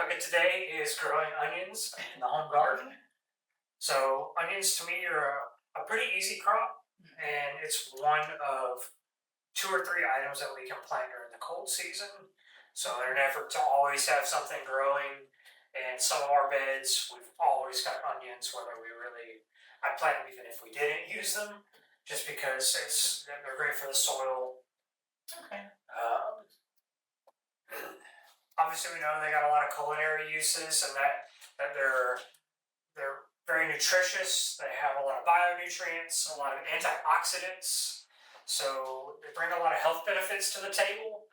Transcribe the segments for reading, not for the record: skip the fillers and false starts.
topic of today is growing onions in the home garden. So onions to me are a pretty easy crop, and it's one of two or three items that we can plant during the cold season. So in an effort to always have something growing in some of our beds, we've always got onions, whether we really, I plant them even if we didn't use them, just because they're great for the soil. Okay. Obviously, we know they got a lot of culinary uses, and that they're very nutritious. They have a lot of bionutrients, a lot of antioxidants, so they bring a lot of health benefits to the table.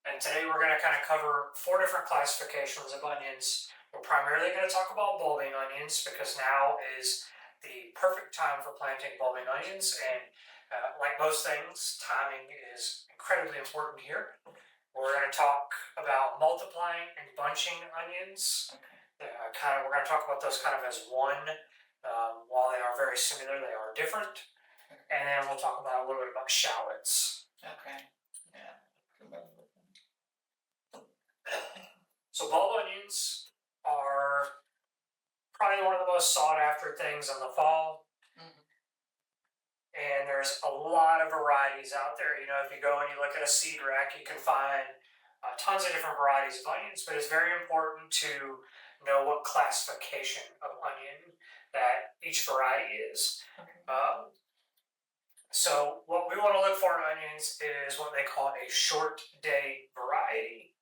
And today we're going to kind of cover four different classifications of onions. We're primarily going to talk about bulbing onions because now is the perfect time for planting bulbing onions, and like most things, timing is incredibly important here. We're going to talk about multiplying and bunching onions. We're going to talk about those kind of as one. While they are very similar, they are different. And then we'll talk about a little bit about shallots. Okay. Yeah. So bulb onions are probably one of the most sought after things in the fall. And there's a lot of varieties out there. You know, if you go and you look at a seed rack, you can find tons of different varieties of onions, but it's very important to know what classification of onion that each variety is. So what we want to look for in onions is what they call a short day variety.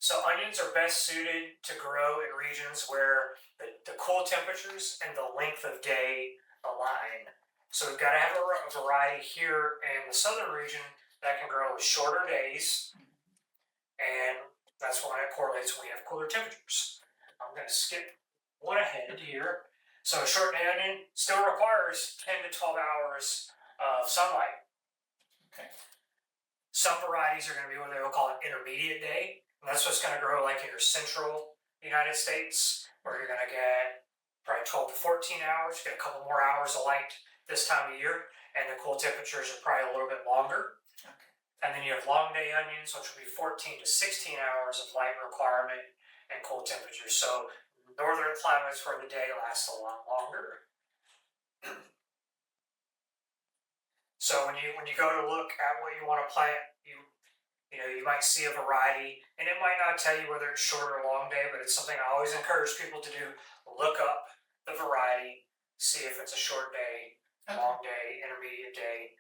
So onions are best suited to grow in regions where the cool temperatures and the length of day align. So we've got to have a variety here in the southern region that can grow with shorter days, and that's why it correlates when we have cooler temperatures. I'm going to skip one ahead here. So a short day onion still requires 10 to 12 hours of sunlight. Okay. Some varieties are going to be what they will call an intermediate day, and that's what's going to grow like in your central United States, where you're going to get probably 12 to 14 hours, get a couple more hours of light this time of year, and the cool temperatures are probably a little bit longer. Okay. And then you have long day onions, which will be 14 to 16 hours of light requirement and cool temperatures. So northern climates where the day lasts a lot longer. So when you go to look at what you want to plant, you might see a variety, and it might not tell you whether it's short or long day, but it's something I always encourage people to do. Look up the variety, see if it's a short day, long day, intermediate day.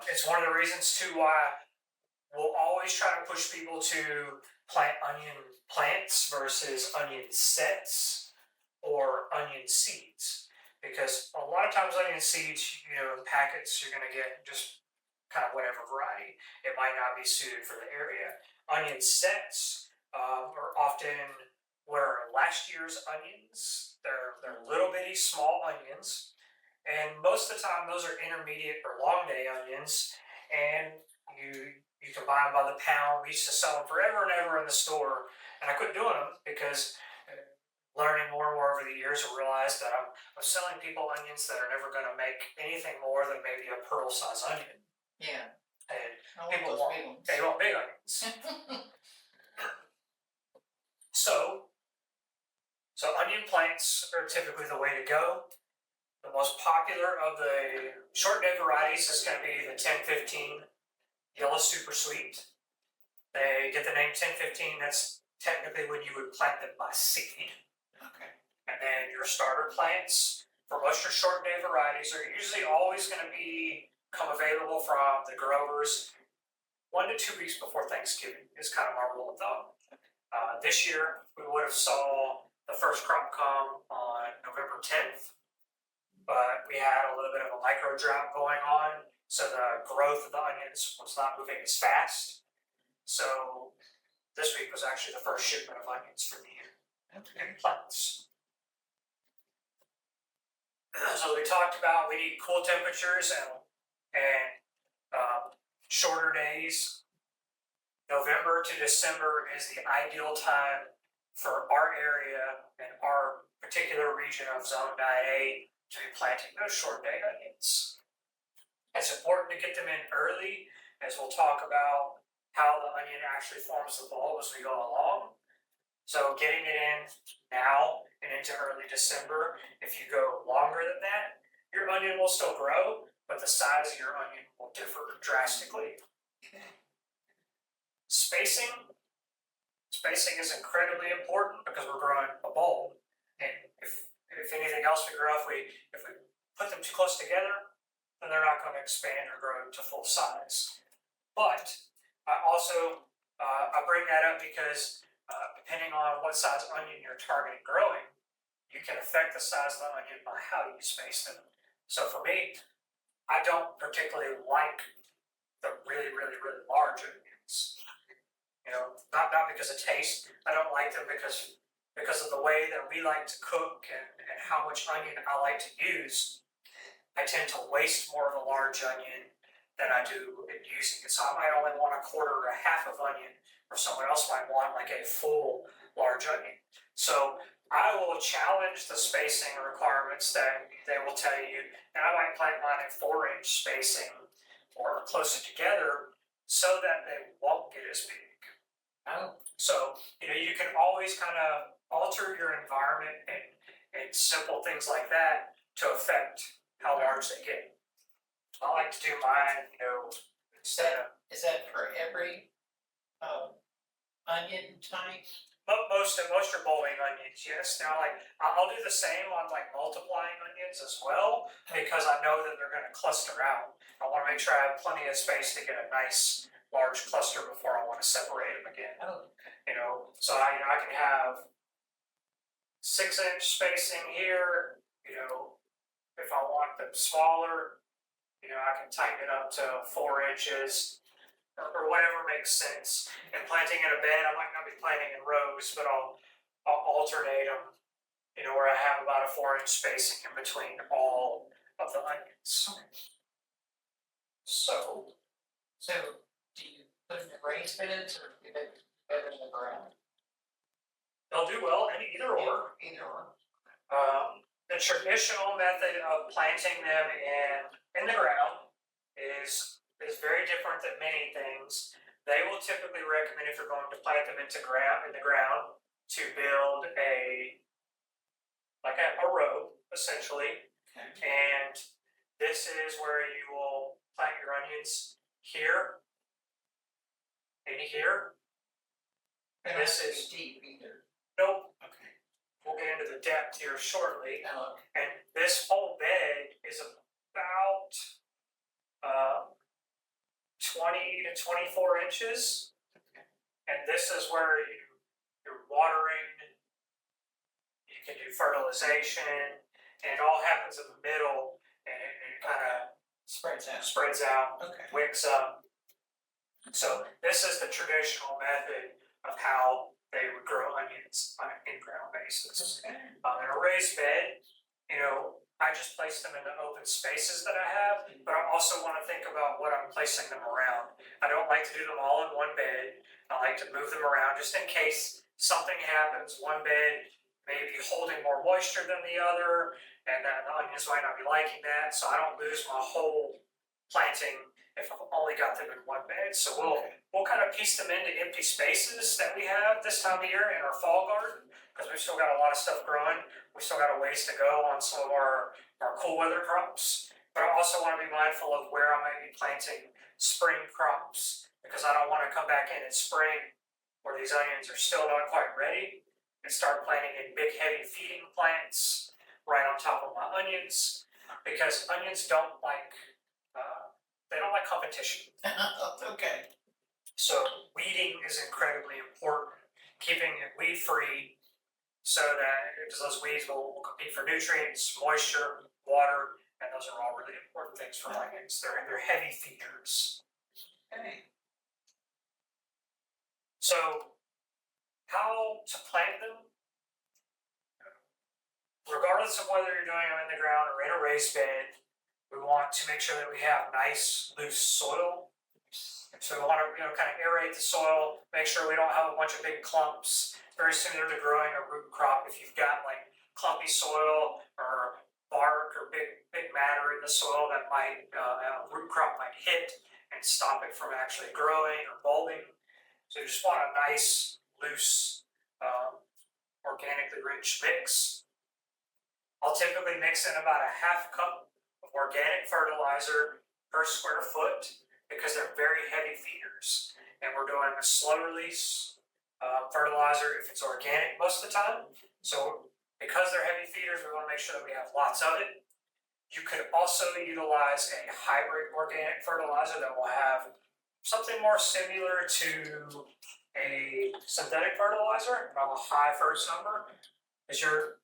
It's one of the reasons too why we'll always try to push people to plant onion plants versus onion sets or onion seeds, because a lot of times onion seeds, in packets, you're going to get just kind of whatever variety. It might not be suited for the area. Onion sets are often what are last year's onions. They're little bitty small onions, and most of the time those are intermediate or long day onions, and you can buy them by the pound. We used to sell them forever and ever in the store, and I quit doing them because learning more and more over the years, I realized that I'm selling people onions that are never going to make anything more than maybe a pearl size onion. Yeah. And people want they want big onions. So onion plants are typically the way to go. The most popular of the short day varieties is going to be the 1015 Yellow Super Sweet. They get the name 1015. That's technically when you would plant them by seed. Okay. And then your starter plants for most of your short day varieties are usually always going to become available from the growers 1 to 2 weeks before Thanksgiving is kind of our rule of thumb. This year we would have saw the first crop come on November 10th, but we had a little bit of a micro drought going on, so the growth of the onions was not moving as fast. So this week was actually the first shipment of onions for the year in plants. So we talked about we need cool temperatures and shorter days. November to December is the ideal time for our area and our particular region of Zone 9A to be planting those short day onions. It's important to get them in early, as we'll talk about how the onion actually forms the bulb as we go along. So getting it in now and into early December, if you go longer than that, your onion will still grow, but the size of your onion will differ drastically. Spacing, spacing is incredibly important because we're growing a bulb, and if anything else we grow, if we put them too close together, then they're not going to expand or grow to full size. But I also I bring that up because depending on what size onion you're targeting growing, you can affect the size of the onion by how you space them. So for me, I don't particularly like the really large onions. Not because of taste. I don't like them because of the way that we like to cook and how much onion I like to use. I tend to waste more of a large onion than I do in using it. So I might only want a quarter or a half of onion, or someone else might want like a full large onion. So I will challenge the spacing requirements that they will tell you, and I might plant mine at 4-inch spacing or closer together so that they won't get as big. Oh, So you can always kind of alter your environment and simple things like that to affect how large they get. I like to do mine, instead of is that for every onion type? most are bulbing onions. Yes. Now, like I'll do the same on like multiplying onions as well because I know that they're going to cluster out. I want to make sure I have plenty of space to get a nice large cluster before I want to separate them again. Oh, So I can have 6-inch spacing here. If I want them smaller, I can tighten it up to 4 inches or whatever makes sense. And planting in a bed, I might not be planting in rows, but I'll alternate them. Where I have about a 4-inch spacing in between all of the onions. So so do you put them in raised beds or do they bed in the ground? they'll do well in either or. Either or. The traditional method of planting them in the ground is very different than many things. They will typically recommend if you're going to plant them in the ground to build a row essentially, Okay. and this is where you will plant your onions here and here. They don't This have to is be deep either. nope. Okay. We'll get into the depth here shortly. Oh, And this whole bed is about 20 to 24 inches. And this is where you're watering, you can do fertilization, and it all happens in the middle, and it kind of spreads out. spreads out, Okay. wicks up. So this is the traditional method of how they would grow onions on an in-ground basis. Okay. In a raised bed, I just place them in the open spaces that I have, but I also want to think about what I'm placing them around. I don't like to do them all in one bed. I like to move them around just in case something happens. One bed may be holding more moisture than the other, and the onions might not be liking that, so I don't lose my whole planting if I've only got them in one bed. So we'll kind of piece them into empty spaces that we have this time of year in our fall garden because we've still got a lot of stuff growing. We still got a ways to go on some of our cool weather crops. But I also want to be mindful of where I might be planting spring crops because I don't want to come back in spring where these onions are still not quite ready and start planting in big heavy feeding plants right on top of my onions because onions don't like competition. Okay. So weeding is incredibly important. Keeping it weed free so that because those weeds will compete for nutrients, moisture, water, and those are all really important things for onions. They're heavy feeders. Okay. So how to plant them? Regardless of whether you're doing them in the ground or in a raised bed, we want to make sure that we have nice, loose soil. So we want to, kind of aerate the soil, make sure we don't have a bunch of big clumps. Very similar to growing a root crop. If you've got like clumpy soil or bark or big matter in the soil that a root crop might hit and stop it from actually growing or bulbing. So you just want a nice, loose nutritionally rich mix. I'll typically mix in about a half cup of organic fertilizer per square foot because they're very heavy feeders. And we're doing a slow release fertilizer if it's organic most of the time. So because they're heavy feeders, we want to make sure that we have lots of it. You could also utilize a hybrid organic fertilizer that will have something more similar to a synthetic fertilizer, about a high first number, is your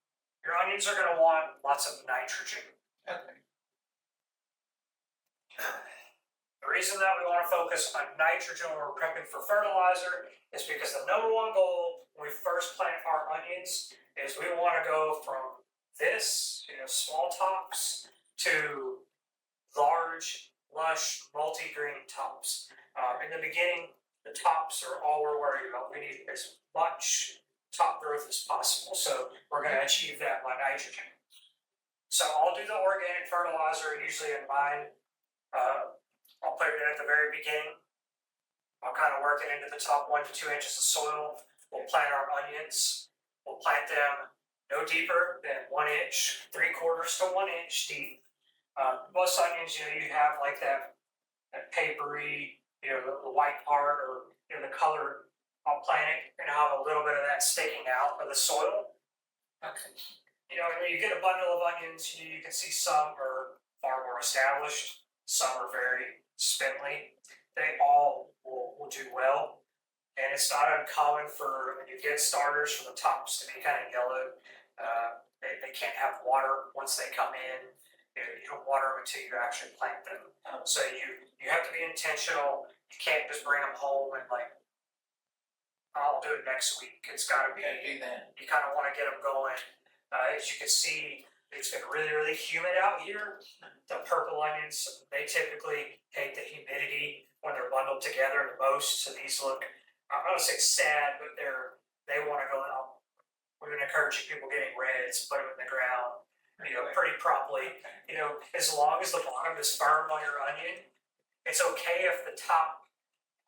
onions are going to want lots of nitrogen. Okay. The reason that we want to focus on nitrogen when we're prepping for fertilizer is because the number one goal when we first plant our onions is we want to go from this, small tops to large, lush, multi-green tops. In the beginning, the tops are all we're worried about. We need as much top growth as possible, so we're going to achieve that by nitrogen. So I'll do the organic fertilizer usually in mine. I'll put it in at the very beginning. I'll kind of work it into the top 1 to 2 inches of soil. We'll plant our onions. We'll plant them no deeper than 1 inch, 3/4 to 1 inch deep. Most onions, you have like that papery, the white part or the color. I'll plant it and have a little bit of that sticking out of the soil. Okay. When you get a bundle of onions, you can see some are far more established, some are very spindly. They all will do well. And it's not uncommon for when you get starters for the tops to be kind of yellow. They can't have water once they come in. You don't water them until you actually plant them. So you have to be intentional. You can't just bring them home and I'll do it next week. It's got to be. Do that. You kind of want to get them going. As you can see, it's been really, really humid out here. The purple onions, they typically hate the humidity when they're bundled together the most. So these look, I'm not going to say sad, but they want to go out. We're going to encourage people getting reds, put them in the ground, pretty properly. As long as the bottom is firm on your onion, it's okay if the top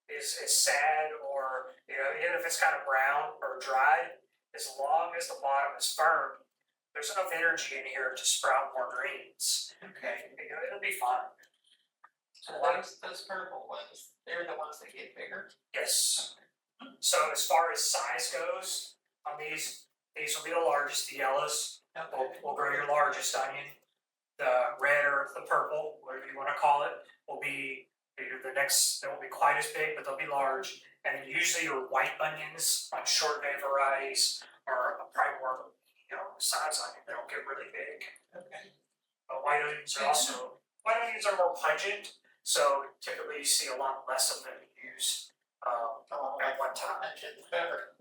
is sad or even if it's kind of brown or dried, as long as the bottom is firm, there's enough energy in here to sprout more greens. Okay. It'll be fine. So those purple ones, they're the ones that get bigger? Yes. So as far as size goes, on these will be the largest, the yellows. Okay. Will grow your largest onion. The red or the purple, whatever you want to call it, will be the next. They won't be quite as big, but they'll be large. And usually your white onions on short day varieties are probably more, size onion. They don't get really big. Okay. But white onions are more pungent, so typically you see a lot less of them used at one time. Better.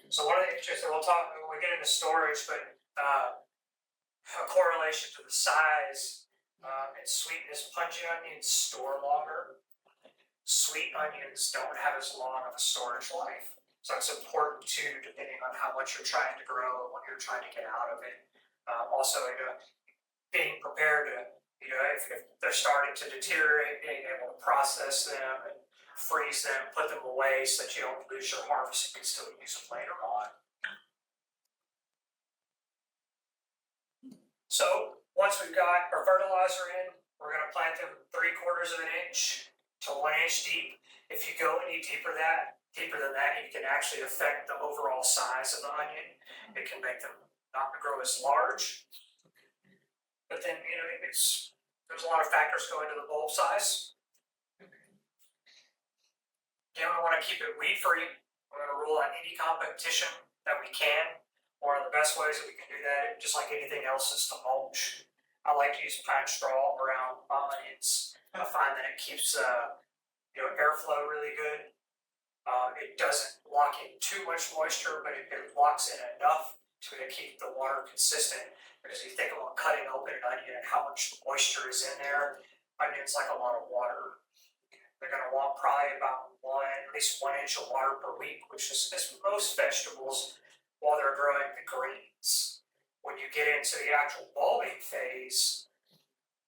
So one of the interesting, we'll talk when we get into storage, but a correlation to the size and sweetness. Pungent onions store longer. Sweet onions don't have as long of a storage life. So it's important too, depending on how much you're trying to grow and what you're trying to get out of it. Also, being prepared to, if they're starting to deteriorate, being able to process them and freeze them, put them away so that you don't lose your harvest and can still use them later on. So once we've got our fertilizer in, we're going to plant them 3/4 of an inch to 1 inch deep. If you go any deeper than that, you can actually affect the overall size of the onion. It can make them not grow as large. But then, there's a lot of factors go into the bulb size. Again, we want to keep it weed free. We're going to rule out any competition that we can. One of the best ways that we can do that, just like anything else, is to mulch. I like to use pine straw around onions. I find that it keeps airflow really good. It doesn't lock in too much moisture, but it locks in enough to keep the water consistent. Because if you think about cutting open an onion and how much moisture is in there, onions like a lot of water. They're going to want probably about at least 1 inch of water per week, which is most vegetables while they're growing the greens. When you get into the actual bulbing phase,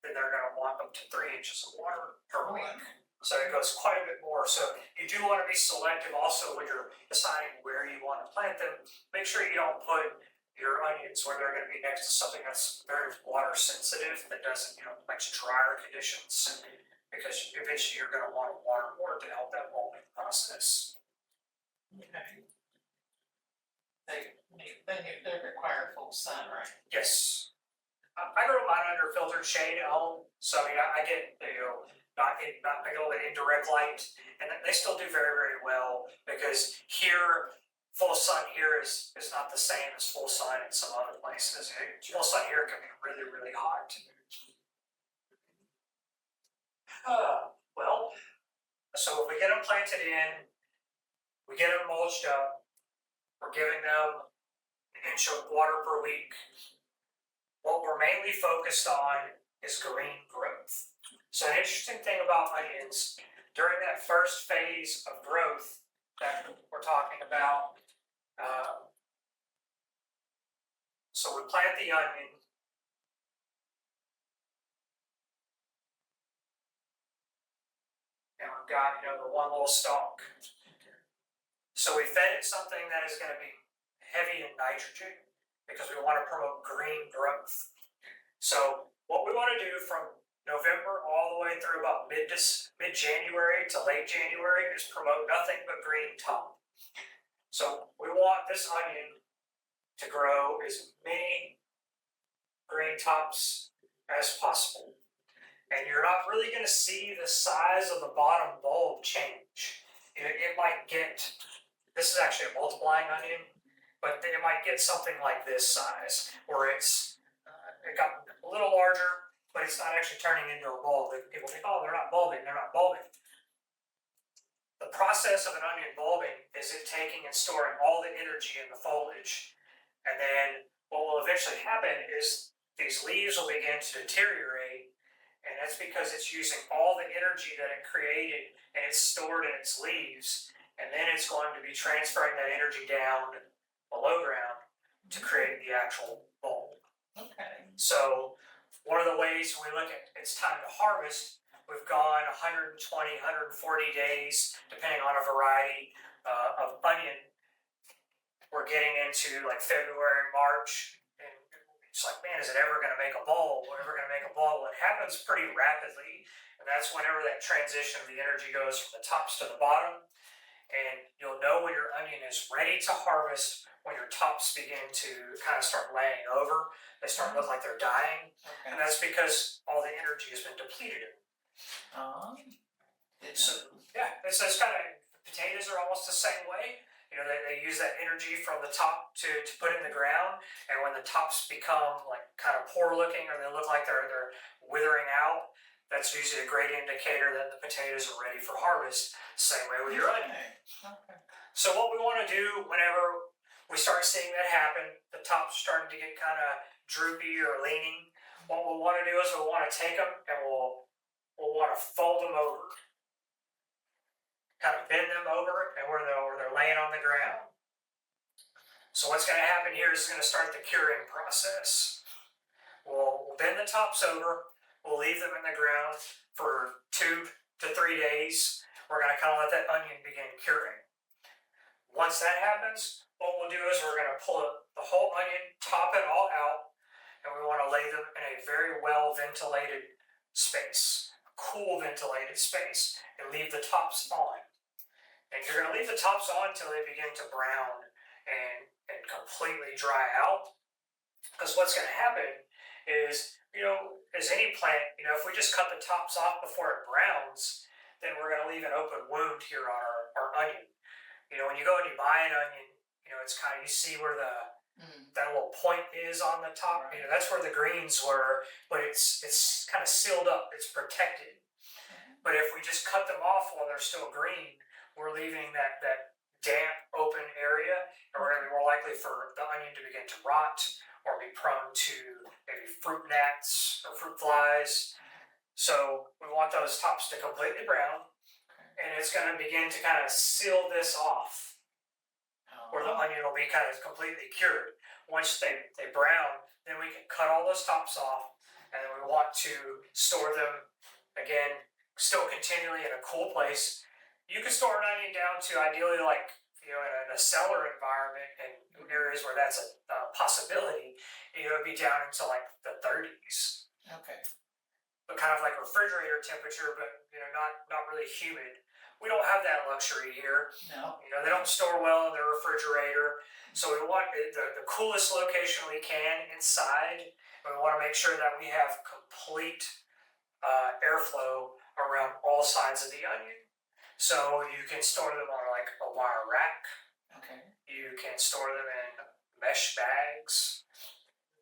then they're going to want up to 3 inches of water per week. So it goes quite a bit more. So you do want to be selective also when you're deciding where you want to plant them. make sure you don't put your onions where they're going to be next to something that's very water sensitive that doesn't, much drier conditions, because eventually you're going to want to water more to help that molding process. Okay. They require full sun, right? Yes. I grow mine under filtered shade at home, so I get not I get a little bit indirect light, and they still do very very well, because here full sun here is not the same as full sun in some other places. Full sun here can be really really hot. Well, so if we get them planted in, we get them mulched up, we're giving them an inch of water per week. What we're mainly focused on is green growth. So an interesting thing about onions, during that first phase of growth that we're talking about, so we plant the onion, and we've got the one little stalk. So we fed it something that is going to be heavy in nitrogen, because we want to promote green growth. So what we want to do from November all the way through about mid-January to late January is promote nothing but green top. So we want this onion to grow as many green tops as possible. And you're not really going to see the size of the bottom bulb change. It might get, this is actually a multiplying onion, but it might get something like this size, where it got a little larger, but it's not actually turning into a bulb. People think, oh, they're not bulbing. They're not bulbing. The process of an onion bulbing is it taking and storing all the energy in the foliage. And then what will eventually happen is these leaves will begin to deteriorate, and that's because it's using all the energy that it created and it's stored in its leaves, and then it's going to be transferring that energy down below ground to create the actual bulb. Okay. So one of the ways we look at it's time to harvest, we've gone 120, 140 days, depending on a variety of onion. We're getting into like February, March, and it's like, man, is it ever going to make a bulb? We're ever going to make a bulb? It happens pretty rapidly, and that's whenever that transition of the energy goes from the tops to the bottom. And you'll know when your onion is ready to harvest when your tops begin to kind of start laying over. They start to look like they're dying, Okay. and that's because all the energy has been depleted. So yeah, it's kind of, potatoes are almost the same way. They use that energy from the top to put in the ground, and when the tops become like kind of poor looking, or they look like they're withering out, that's usually a great indicator that the potatoes are ready for harvest. Same way with your onion. Okay. So what we want to do whenever we start seeing that happen, the top's starting to get kind of droopy or leaning, what we'll want to do is we'll want to take them and we'll want to fold them over. Kind of bend them over and where they're laying on the ground. So what's going to happen here is it's going to start the curing process. We'll bend the tops over. We'll leave them in the ground for 2 to 3 days. We're going to kind of let that onion begin curing. Once that happens, what we'll do is we're going to pull the whole onion, top it all out, and we want to lay them in a very well ventilated space, a cool ventilated space, and leave the tops on. And you're going to leave the tops on until they begin to brown and completely dry out. Because what's going to happen is, as any plant, if we just cut the tops off before it browns, then we're going to leave an open wound here on our onion. When you go and you buy an onion, it's kind of, you see where that little point is on the top. Right. That's where the greens were, but it's kind of sealed up. It's protected. But if we just cut them off while they're still green, we're leaving that damp, open area, and we're going to be more likely for the onion to begin to rot or be prone to maybe fruit gnats or fruit flies. So we want those tops to completely brown, and it's going to begin to kind of seal this off, where the onion will be kind of completely cured. Once they brown, then we can cut all those tops off, and then we want to store them, again, still continually in a cool place. You can store an onion down to ideally like in a cellar environment and areas where that's a possibility, it would be down into like the 30s, Okay. but kind of like refrigerator temperature, but not really humid. We don't have that luxury here. No. They don't store well in their refrigerator, so we want the coolest location we can inside. And we want to make sure that we have complete airflow around all sides of the onion. So you can store them on like a wire rack. Okay. You can store them in mesh bags.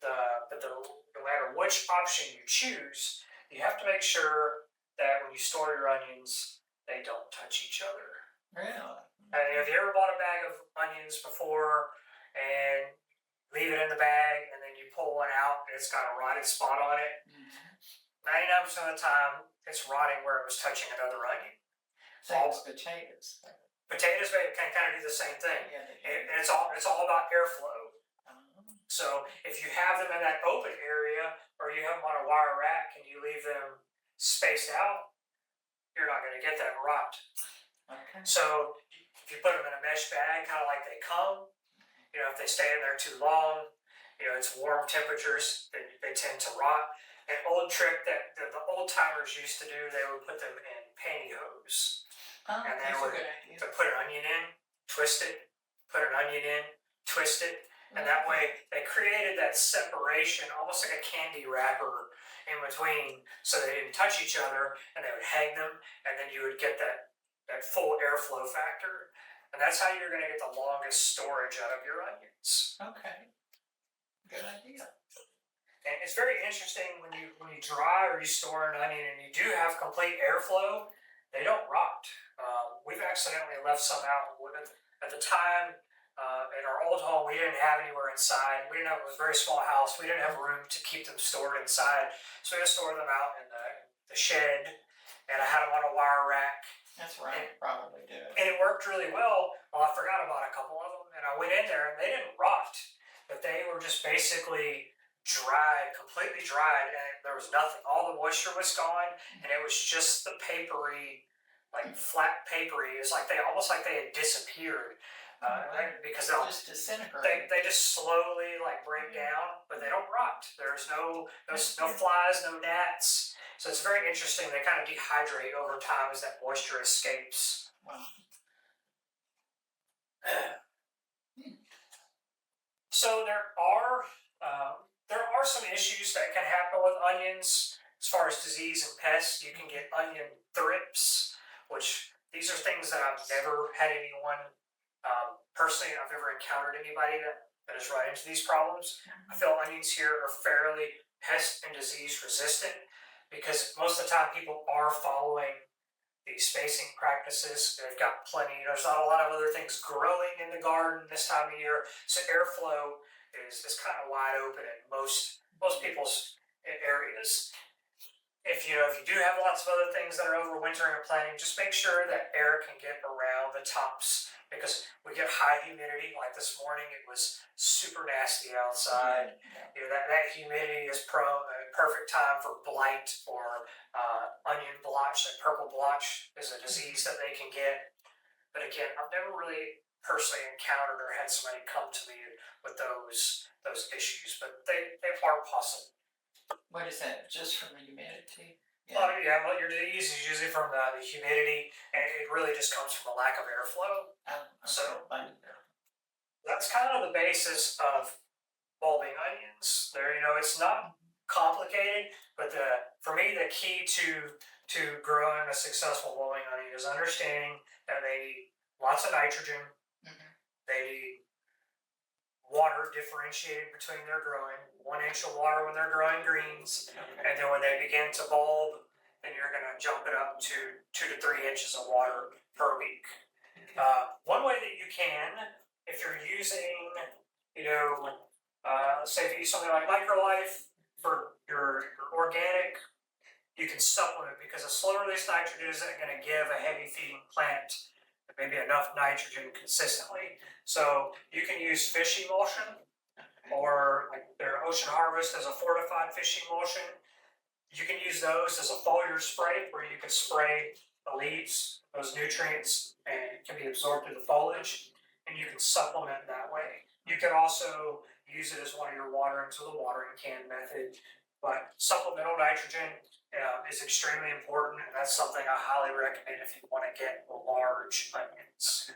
But no matter which option you choose, you have to make sure that when you store your onions, they don't touch each other. Really? And have you ever bought a bag of onions before and leave it in the bag and then you pull one out and it's got a rotted spot on it? 99% of the time, it's rotting where it was touching another onion. Same as potatoes. Potatoes can kind of do the same thing. Yeah, And it's all about airflow. So if you have them in that open area or you have them on a wire rack and you leave them spaced out, you're not going to get that rot. Okay. So if you put them in a mesh bag, kind of like they come, if they stay in there too long, it's warm temperatures, they tend to rot. An old trick that the old timers used to do, they would put them in pantyhose. And they would put an onion in, twist it, put an onion in, twist it, and that way they created that separation, almost like a candy wrapper in between, so they didn't touch each other, and they would hang them, and then you would get that full airflow factor. And that's how you're going to get the longest storage out of your onions. Okay. Good idea. And it's very interesting when you dry or you store an onion and you do have complete airflow, they don't rot. We've accidentally left some out. At the time, in our old home, we didn't have anywhere inside. It was a very small house. We didn't have room to keep them stored inside. So we had to store them out in the shed, and I had them on a wire rack. That's right, probably do. And it worked really well. Well, I forgot about a couple of them, and I went in there, and they didn't rot. But they were just basically dried, completely dried, and there was nothing. All the moisture was gone, and it was just the papery, like flat papery. It's like almost like they had disappeared. Because they'll just disintegrate. They just slowly break down, but they don't rot. There's no flies, no gnats. So it's very interesting. They kind of dehydrate over time as that moisture escapes. Wow. So there are some issues that can happen with onions as far as disease and pests. You can get onion thrips, which these are things that I've never had anyone personally. I've never encountered anybody that has run into these problems. I feel onions here are fairly pest and disease resistant because most of the time people are following the spacing practices. They've got plenty. There's not a lot of other things growing in the garden this time of year, so airflow is kind of wide open in most people's areas. If you do have lots of other things that are overwintering or planting, just make sure that air can get around the tops because we get high humidity. Like this morning, it was super nasty outside. That humidity is perfect time for blight or onion blotch. Like purple blotch is a disease that they can get. But again, I've never really personally encountered or had somebody come to me with those issues, but they are possible. What is that? Just from the humidity? Well, your disease is usually from the humidity, and it really just comes from a lack of airflow. So that's kind of the basis of bulbing onions. It's not complicated, but for me, the key to growing a successful bulbing onion is understanding that they need lots of nitrogen. They need water differentiated between their growing, 1 inch of water when they're growing greens, and then when they begin to bulb, then you're going to jump it up to 2 to 3 inches of water per week. One way that you can, if you're using, say if you use something like Microlife for your organic, you can supplement because a slow release nitrogen isn't going to give a heavy feeding plant maybe enough nitrogen consistently. So you can use fish emulsion, or like their Ocean Harvest as a fortified fish emulsion. You can use those as a foliar spray where you can spray the leaves, those nutrients, and it can be absorbed through the foliage. and you can supplement that way. You can also use it as one of your waterings with a watering can method. But supplemental nitrogen is extremely important, and that's something I highly recommend if you want to get large onions.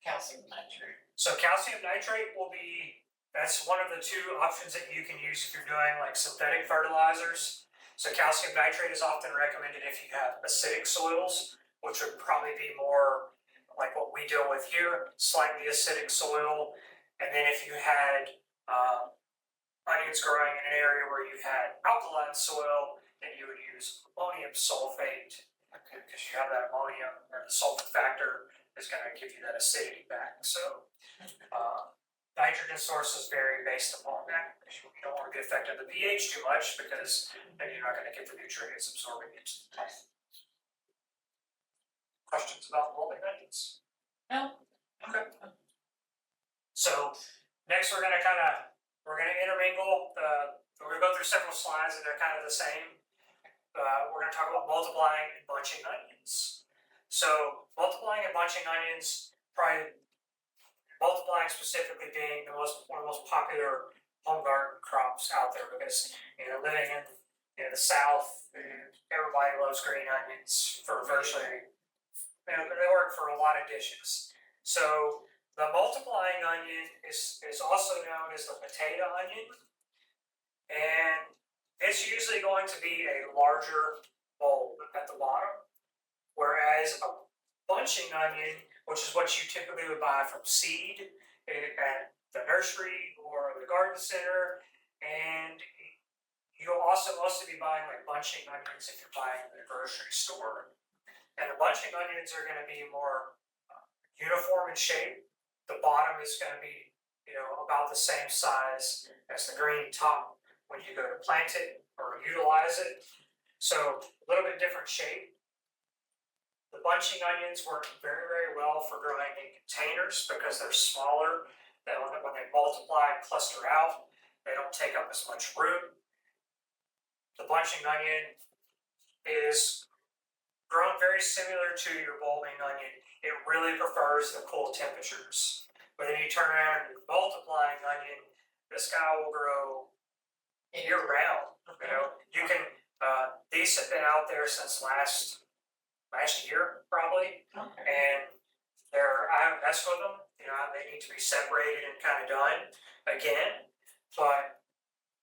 Calcium nitrate. So calcium nitrate will be, that's one of the two options that you can use if you're doing like synthetic fertilizers. So calcium nitrate is often recommended if you have acidic soils, which would probably be more like what we deal with here, slightly acidic soil. And then if you had onions growing in an area where you had alkaline soil, then you would use ammonium sulfate, because you have that ammonium or the sulfur factor is going to give you that acidity back. So nitrogen sources vary based upon that. You don't want to be affecting the pH too much, because then you're not going to get the nutrients absorbing into the plant. Questions about bulbing onions? No. Okay. So next we're going to intermingle we're going to go through several slides and they're kind of the same. We're going to talk about multiplying and bunching onions. So multiplying and bunching onions, probably multiplying specifically being one of the most popular home garden crops out there, because living in the South, everybody loves green onions for virtually, they work for a lot of dishes. So the multiplying onion is also known as the potato onion, and it's usually going to be a larger bulb at the bottom, whereas a bunching onion, which is what you typically would buy from seed at the nursery or the garden center, and you'll also mostly be buying like bunching onions if you're buying at the grocery store. And the bunching onions are going to be more uniform in shape. The bottom is going to be, about the same size as the green top when you go to plant it or utilize it. So a little bit different shape. The bunching onions work very, very well for growing in containers because they're smaller. That when they multiply and cluster out, they don't take up as much room. The bunching onion is grown very similar to your bulbing onion. It really prefers the cool temperatures. But then you turn around and multiplying onion, this guy will grow year round. You can. These have been out there since last year probably, Okay. and I haven't messed with them. They need to be separated and kind of done again, but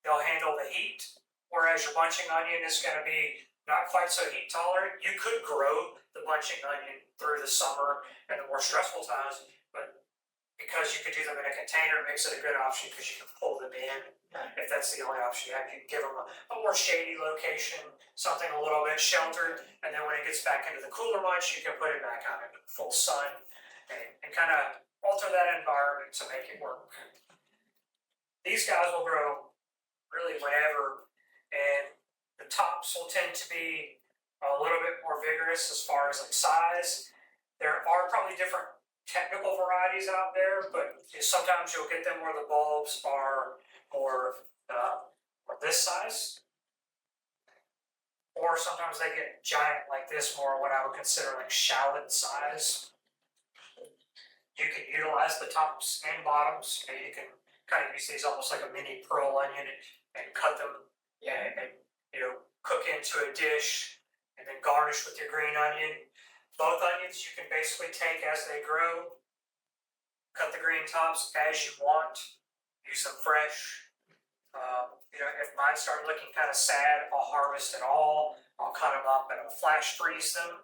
they'll handle the heat. Whereas your bunching onion is going to be not quite so heat tolerant. You could grow the bunching onion through the summer and the more stressful times, but because you could do them in a container, it makes it a good option because you can pull them in. If that's the only option you have, you can give them a more shady location, something a little bit sheltered, and then when it gets back into the cooler months, you can put it back out into the full sun and kind of alter that environment to make it work. These guys will grow really whenever, and the tops will tend to be a little bit more vigorous as far as like size. There are probably different technical varieties out there, but sometimes you'll get them where the bulbs are more this size, or sometimes they get giant like this, more what I would consider like shallot size. You can utilize the tops and bottoms. You can kind of use these almost like a mini pearl onion and cut them and cook into a dish and then garnish with your green onion. Both onions you can basically take as they grow, cut the green tops as you want, use them fresh. If mine start looking kind of sad, I'll harvest it all. I'll cut them up and I'll flash freeze them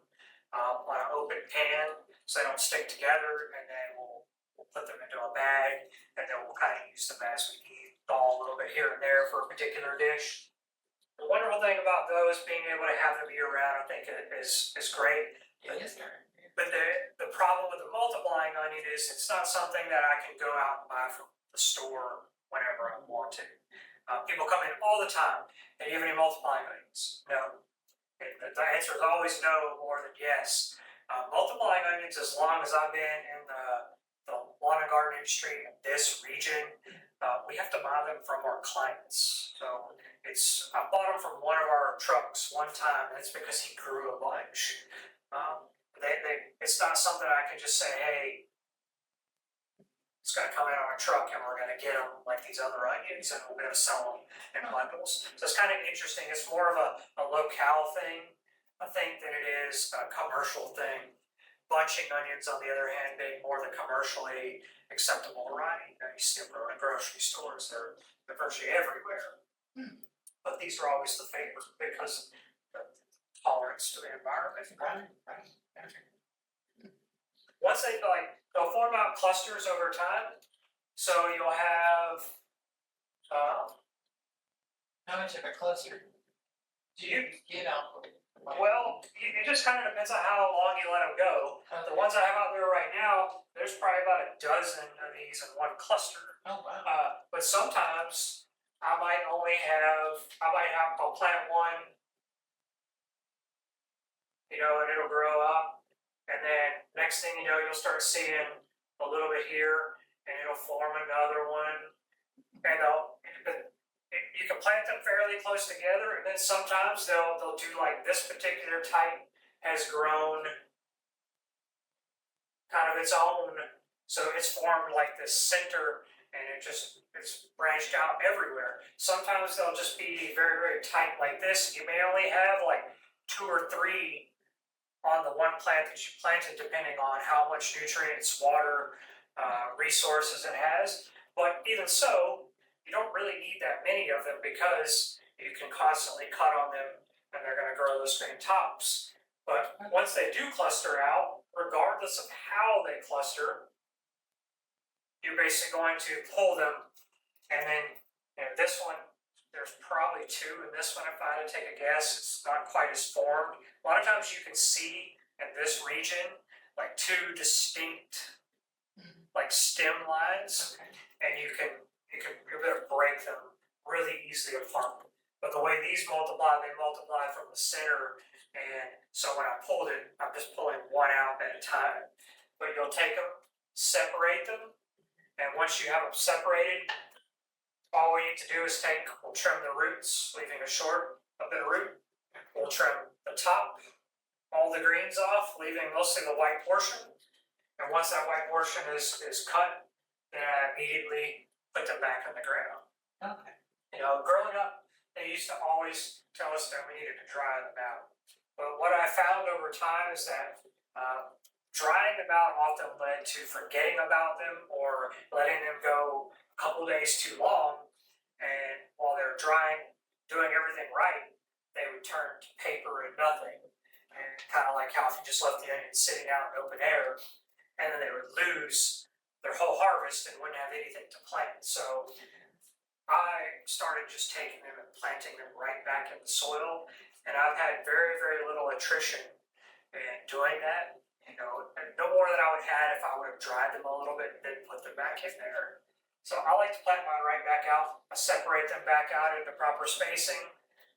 on an open pan so they don't stick together, and then we'll put them into a bag, and then we'll kind of use them as we need, thaw a little bit here and there for a particular dish. The wonderful thing about those, being able to have them year round, I think is great. Yes, sir. But the problem with the multiplying onion is it's not something that I can go out and buy from the store whenever I want to. People come in all the time. Do you have any multiplying onions? No. The answer is always no, more than yes. Multiplying onions, as long as I've been in the lawn and garden industry in this region, we have to buy them from our clients. So I bought them from one of our trucks one time, and it's because he grew a bunch. It's not something I can just say, hey, going to come in on a truck and we're going to get them like these other onions and we're going to sell them in bundles. So it's kind of interesting. It's more of a locale thing, I think, than it is a commercial thing. Bunching onions, on the other hand, being more the commercially acceptable variety. You see them growing in grocery stores. They're virtually everywhere. But these are always the favorite because of the tolerance to the environment. Right. Once they'll form out clusters over time. So you'll have, How much of a cluster do you get out? well, it just kind of depends on how long you let them go. The ones I have out there right now, there's probably about a dozen of these in one cluster. Oh wow. But sometimes I'll plant one, and it'll grow up. And then next thing you know, you'll start seeing a little bit here, and it'll form another one. And you can plant them fairly close together, and then sometimes they'll do like this particular type has grown kind of its own, so it's formed like this center, and it's branched out everywhere. Sometimes they'll just be very, very tight like this. You may only have like 2 or 3 on the one plant that you planted, depending on how much nutrients, water, resources it has. But even so, you don't really need that many of them because you can constantly cut on them and they're going to grow those green tops. But once they do cluster out, regardless of how they cluster, you're basically going to pull them. And then this one, there's probably 2 in this one. If I had to take a guess, it's not quite as formed. A lot of times you can see in this region like 2 distinct like stem lines, and you're going to break them really easily apart. But the way these multiply, they multiply from the center, and so when I pulled it, I'm just pulling one out at a time. But you'll take them, separate them, and once you have them separated, all we need to do is we'll trim the roots, leaving a bit of root. We'll trim the top, all the greens off, leaving mostly the white portion. And once that white portion is cut, then I immediately put them back in the ground. Okay. Growing up, they used to always tell us that we needed to dry them out. But what I found over time is that drying them out often led to forgetting about them or letting them go a couple days too long. And while they're drying, doing everything right, they would turn to paper and nothing. And kind of like how if you just left the onions sitting out in open air, and then they would lose their whole harvest and wouldn't have anything to plant. So I started just taking them and planting them right back in the soil, and I've had very, very little attrition in doing that. No more than I would have if I would have dried them a little bit and then put them back in there. So I like to plant mine right back out. I separate them back out at the proper spacing.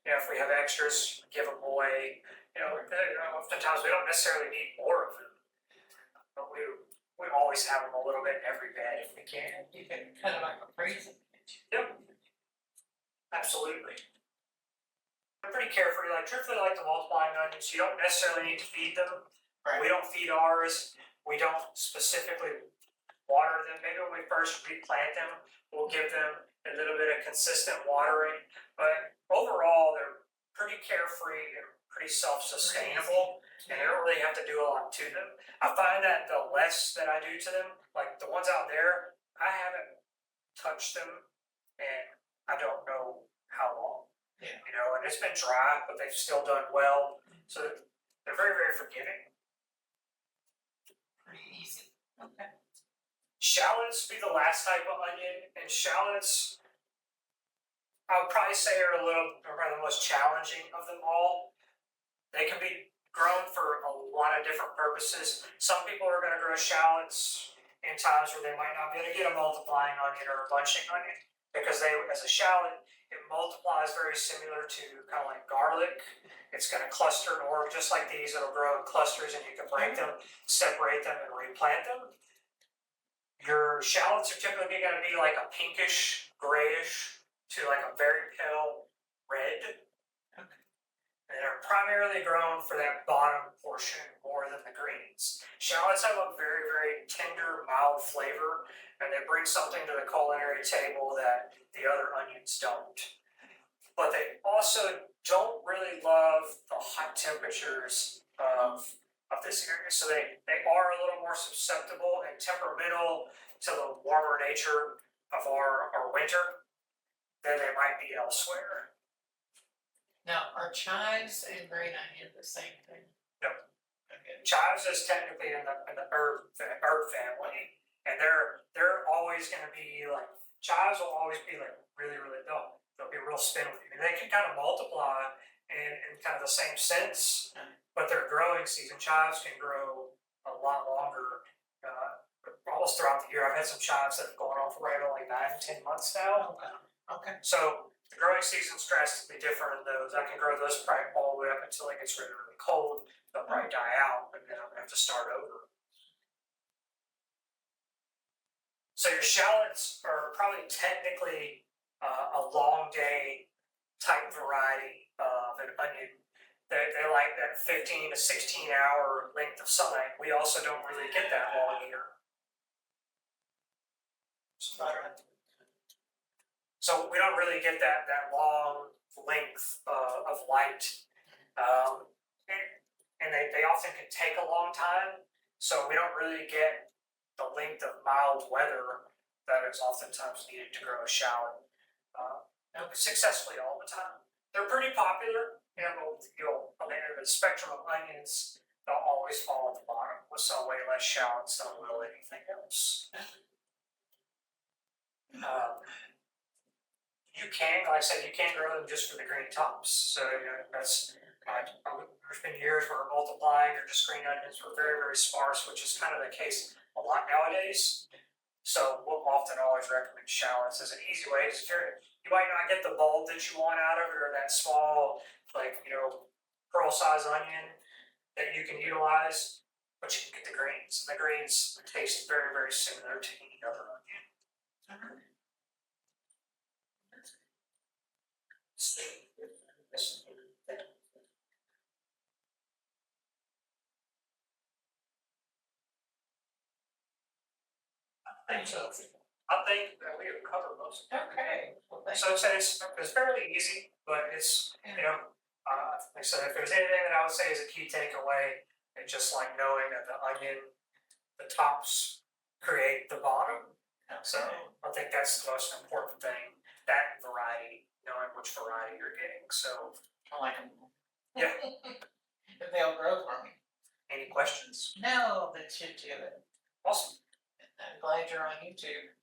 If we have extras, give them away. Oftentimes we don't necessarily need more of them, but we always have them a little bit in every bed if we can. You can kind of like a freezer. Yep. Absolutely. I'm pretty carefree. Truthfully, like the multiplying onions, you don't necessarily need to feed them. Right. We don't feed ours. We don't specifically water them. Maybe when we first replant them, we'll give them a little bit of consistent watering. But overall, they're pretty carefree and pretty self-sustainable, and I don't really have to do a lot to them. I find that the less that I do to them, like the ones out there, I haven't touched them, and I don't know how long. Yeah. And it's been dry, but they've still done well. So they're very, very forgiving. Pretty easy. Okay. Shallots would be the last type of onion, and shallots, I would probably say are probably the most challenging of them all. They can be grown for a lot of different purposes. Some people are going to grow shallots in times where they might not be able to get a multiplying onion or a bunching onion, because as a shallot, it multiplies very similar to kind of like garlic. It's going to cluster in orb just like these. It'll grow in clusters, and you can break them, separate them, and replant them. Your shallots are typically going to be like a pinkish, grayish to like a very pale red. Okay. And they're primarily grown for that bottom portion more than the greens. Shallots have a very, very tender, mild flavor, and they bring bring something to the culinary table that the other onions don't. But they also don't really love the hot temperatures of this area. So they are a little more susceptible and temperamental to the warmer nature of our winter than they might be elsewhere. Now, are chives and green onion the same thing? No. Okay. Chives is technically in the herb family, and they're always going to be like chives will always be like really they'll be real spindly. I mean, they can kind of multiply in kind of the same sense, but their growing season chives can grow a lot longer. Almost throughout the year, I've had some chives that have gone on for right like 9 to 10 months now. Okay. So the growing season's drastically different in those. I can grow those probably all the way up until it gets really cold. They'll probably die out, and then I'm gonna have to start over. So your shallots are probably technically a long day type variety of an onion. They like that 15 to 16 hour length of sunlight. We also don't really get that long here. So we don't really get that long length of light. And they often can take a long time. So we don't really get the length of mild weather that is oftentimes needed to grow a shallot successfully all the time. They're pretty popular. On the spectrum of onions, they'll always fall at the bottom. We'll sell way less shallots than will anything else. You can, like I said, you can grow them just for the green tops. So that's there's been years where multiplying or just green onions were very sparse, which is kind of the case a lot nowadays. So we'll often always recommend shallots as an easy way. Because you might not get the bulb that you want out of it, or that small, like pearl size onion that you can utilize, but you can get the greens. And the greens taste very similar to any other onion. I think that we have covered most of it. Okay. Well, So it's fairly easy, but it's like I said, if there's anything that I would say is a key takeaway, it's just like knowing that the onion, the tops create the bottom. So I think that's the most important thing. That variety, knowing which variety you're getting. So I like them. Yeah. If they'll grow for me. any questions? No, that should do it. Awesome. I'm glad you're on YouTube.